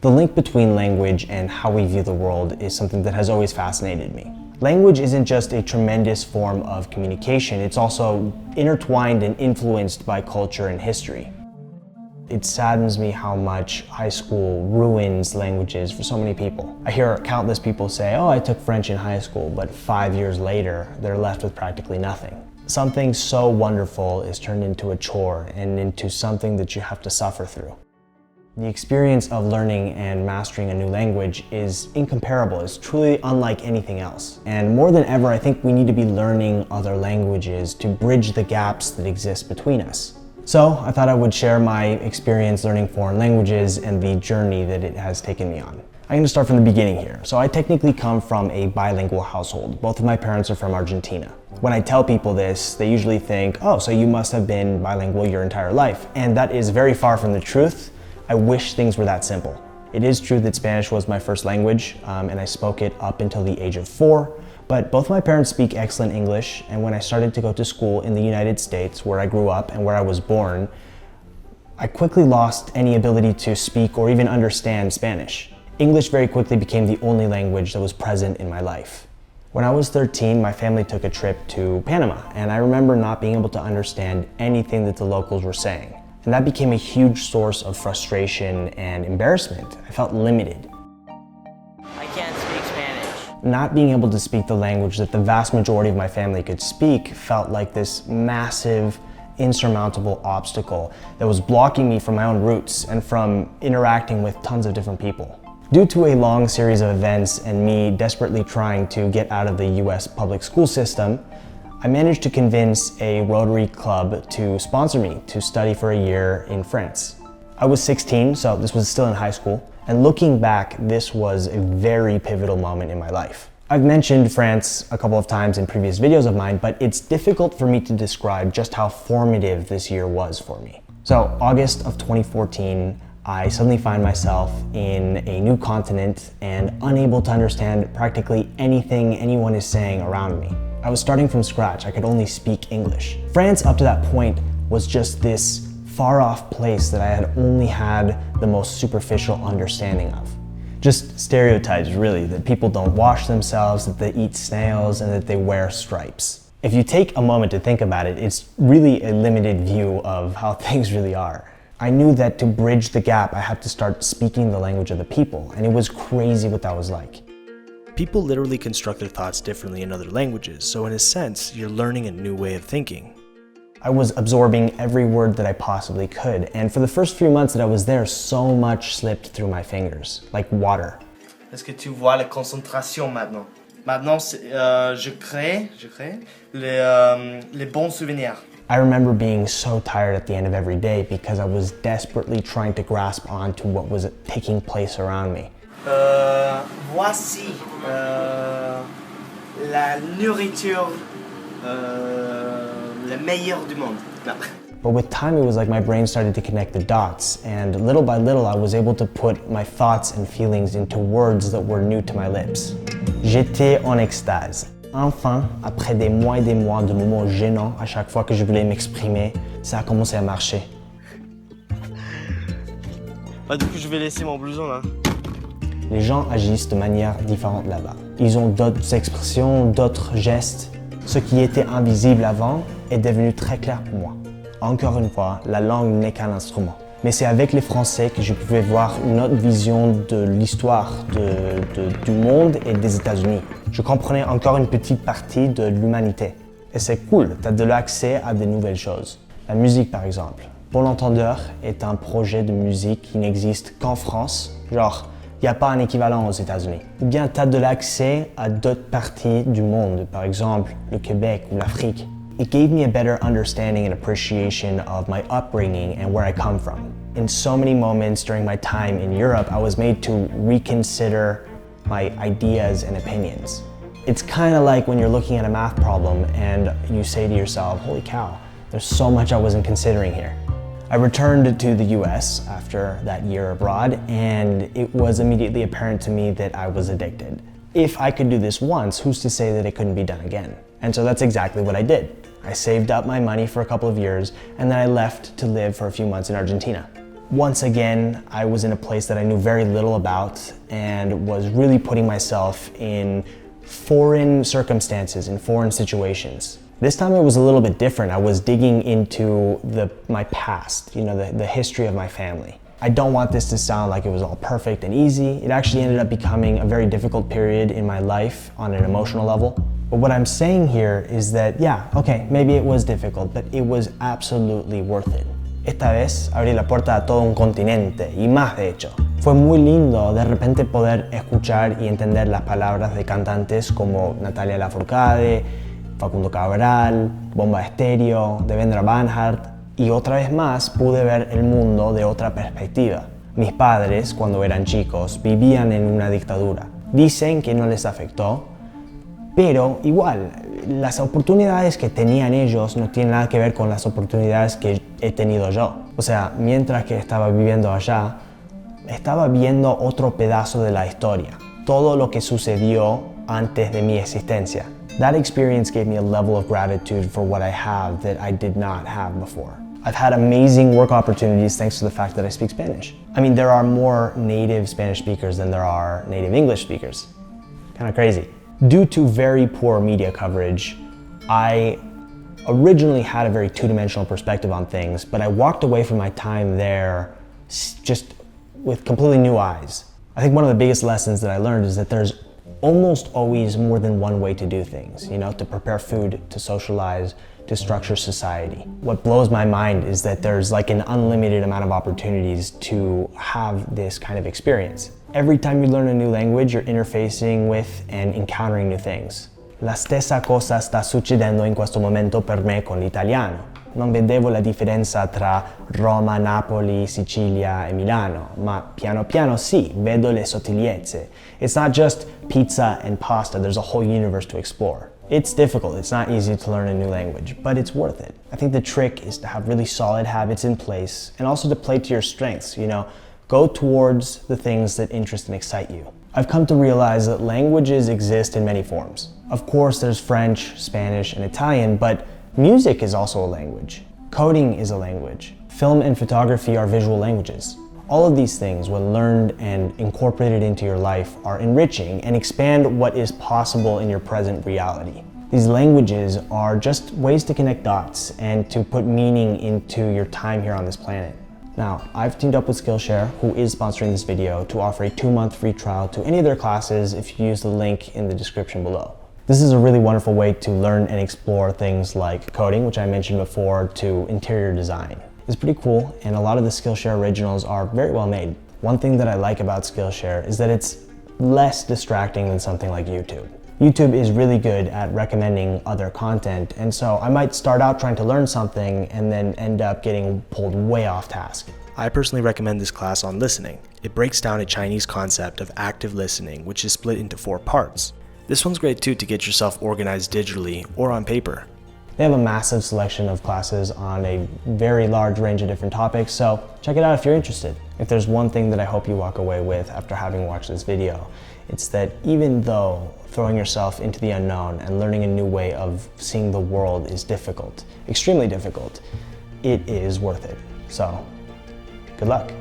The link between language and how we view the world is something that has always fascinated me. Language isn't just a tremendous form of communication, it's also intertwined and influenced by culture and history. It saddens me how much high school ruins languages for so many people. I hear countless people say, oh, I took French in high school, but 5 years later, they're left with practically nothing. Something so wonderful is turned into a chore and into something that you have to suffer through. The experience of learning and mastering a new language is incomparable. It's truly unlike anything else. And more than ever, I think we need to be learning other languages to bridge the gaps that exist between us. So I thought I would share my experience learning foreign languages and the journey that it has taken me on. I'm going to start from the beginning here. So I technically come from a bilingual household. Both of my parents are from Argentina. When I tell people this, they usually think, oh, so you must have been bilingual your entire life. And that is very far from the truth. I wish things were that simple. It is true that Spanish was my first language, and I spoke it up until the age of 4, but both my parents speak excellent English, and when I started to go to school in the United States, where I grew up and where I was born, I quickly lost any ability to speak or even understand Spanish. English very quickly became the only language that was present in my life. When I was 13, my family took a trip to Panama, and I remember not being able to understand anything that the locals were saying. And that became a huge source of frustration and embarrassment. I felt limited. I can't speak Spanish. Not being able to speak the language that the vast majority of my family could speak felt like this massive, insurmountable obstacle that was blocking me from my own roots and from interacting with tons of different people. Due to a long series of events and me desperately trying to get out of the US public school system, I managed to convince a Rotary Club to sponsor me to study for a year in France. I was 16, so this was still in high school, and looking back, this was a very pivotal moment in my life. I've mentioned France a couple of times in previous videos of mine, but it's difficult for me to describe just how formative this year was for me. So, August of 2014, I suddenly find myself in a new continent and unable to understand practically anything anyone is saying around me. I was starting from scratch. I could only speak English. France up to that point was just this far off place that I had only had the most superficial understanding of. Just stereotypes really, that people don't wash themselves, that they eat snails, and that they wear stripes. If you take a moment to think about it, it's really a limited view of how things really are. I knew that to bridge the gap, I had to start speaking the language of the people, and it was crazy what that was like. People literally construct their thoughts differently in other languages, so in a sense, you're learning a new way of thinking. I was absorbing every word that I possibly could, and for the first few months that I was there, so much slipped through my fingers, like water. Est-ce que tu vois la concentration maintenant? Maintenant, je crée les bons souvenirs. I remember being so tired at the end of every day because I was desperately trying to grasp onto what was taking place around me. Voici la nourriture la meilleure du monde. No. But with time, it was like my brain started to connect the dots, and little by little, I was able to put my thoughts and feelings into words that were new to my lips. J'étais en extase. Enfin, après des mois et des mois de moments gênants, à chaque fois que je voulais m'exprimer, ça a commencé à marcher. Bah, du coup, je vais laisser mon blouson là. Les gens agissent de manière différente là-bas. Ils ont d'autres expressions, d'autres gestes. Ce qui était invisible avant est devenu très clair pour moi. Encore une fois, la langue n'est qu'un instrument. Mais c'est avec les Français que je pouvais voir une autre vision de l'histoire du monde et des États-Unis. Je comprenais encore une petite partie de l'humanité. Et c'est cool, tu as de l'accès à des nouvelles choses. La musique par exemple. Pour l'entendeur est un projet de musique qui n'existe qu'en France. Genre, il n'y a pas un équivalent aux États-Unis. Ou bien tu as de l'accès à d'autres parties du monde, par exemple le Québec ou l'Afrique. It gave me a better understanding and appreciation of my upbringing and where I come from. In so many moments during my time in Europe, I was made to reconsider my ideas and opinions. It's kind of like when you're looking at a math problem and you say to yourself, holy cow, there's so much I wasn't considering here. I returned to the US after that year abroad, and it was immediately apparent to me that I was addicted. If I could do this once, who's to say that it couldn't be done again? And so that's exactly what I did. I saved up my money for a couple of years, and then I left to live for a few months in Argentina. once again, I was in a place that I knew very little about and was really putting myself in foreign circumstances, in foreign situations. This time it was a little bit different. I was digging into my past, the history of my family. I don't want this to sound like it was all perfect and easy. It actually ended up becoming a very difficult period in my life on an emotional level. But what I'm saying here is that, yeah, okay, maybe it was difficult, but it was absolutely worth it. Esta vez abrí la puerta a todo un continente, y más de hecho. Fue muy lindo de repente poder escuchar y entender las palabras de cantantes como Natalia Lafourcade, Facundo Cabral, Bomba Estéreo, Devendra Banhart, y otra vez más pude ver el mundo de otra perspectiva. Mis padres, cuando eran chicos, vivían en una dictadura. Dicen que no les afectó, pero igual, las oportunidades que tenían ellos no tienen nada que ver con las oportunidades que he tenido yo. O sea, mientras que estaba viviendo allá, estaba viendo otro pedazo de la historia. Todo lo que sucedió antes de mi existencia. That experience gave me a level of gratitude for what I have that I did not have before. I've had amazing work opportunities thanks to the fact that I speak Spanish. I mean, there are more native Spanish speakers than there are native English speakers. Kind of crazy. Due to very poor media coverage, I originally had a very two-dimensional perspective on things, but I walked away from my time there just with completely new eyes. I think one of the biggest lessons that I learned is that there's almost always more than one way to do things, to prepare food, to socialize, to structure society. What blows my mind is that there's like an unlimited amount of opportunities to have this kind of experience. Every time you learn a new language, you're interfacing with and encountering new things. La stessa cosa sta succedendo in questo momento per me con l'italiano. Non vedevo la differenza tra Roma, Napoli, Sicilia e Milano, ma piano piano sì, vedo le sottigliezze. It's not just pizza and pasta, there's a whole universe to explore. It's difficult, it's not easy to learn a new language, but it's worth it. I think the trick is to have really solid habits in place and also to play to your strengths, Go towards the things that interest and excite you. I've come to realize that languages exist in many forms. Of course, there's French, Spanish, and Italian, but music is also a language. Coding is a language. Film and photography are visual languages. All of these things, when learned and incorporated into your life, are enriching and expand what is possible in your present reality. These languages are just ways to connect dots and to put meaning into your time here on this planet. Now, I've teamed up with Skillshare, who is sponsoring this video, to offer a 2-month free trial to any of their classes if you use the link in the description below. This is a really wonderful way to learn and explore things like coding, which I mentioned before, to interior design. It's pretty cool, and a lot of the Skillshare originals are very well made. One thing that I like about Skillshare is that it's less distracting than something like YouTube. YouTube is really good at recommending other content, and so I might start out trying to learn something and then end up getting pulled way off task. I personally recommend this class on listening. It breaks down a Chinese concept of active listening, which is split into 4 parts. This one's great too to get yourself organized digitally or on paper. They have a massive selection of classes on a very large range of different topics, so check it out if you're interested. If there's one thing that I hope you walk away with after having watched this video, it's that even though throwing yourself into the unknown and learning a new way of seeing the world is difficult, extremely difficult, it is worth it. So, good luck.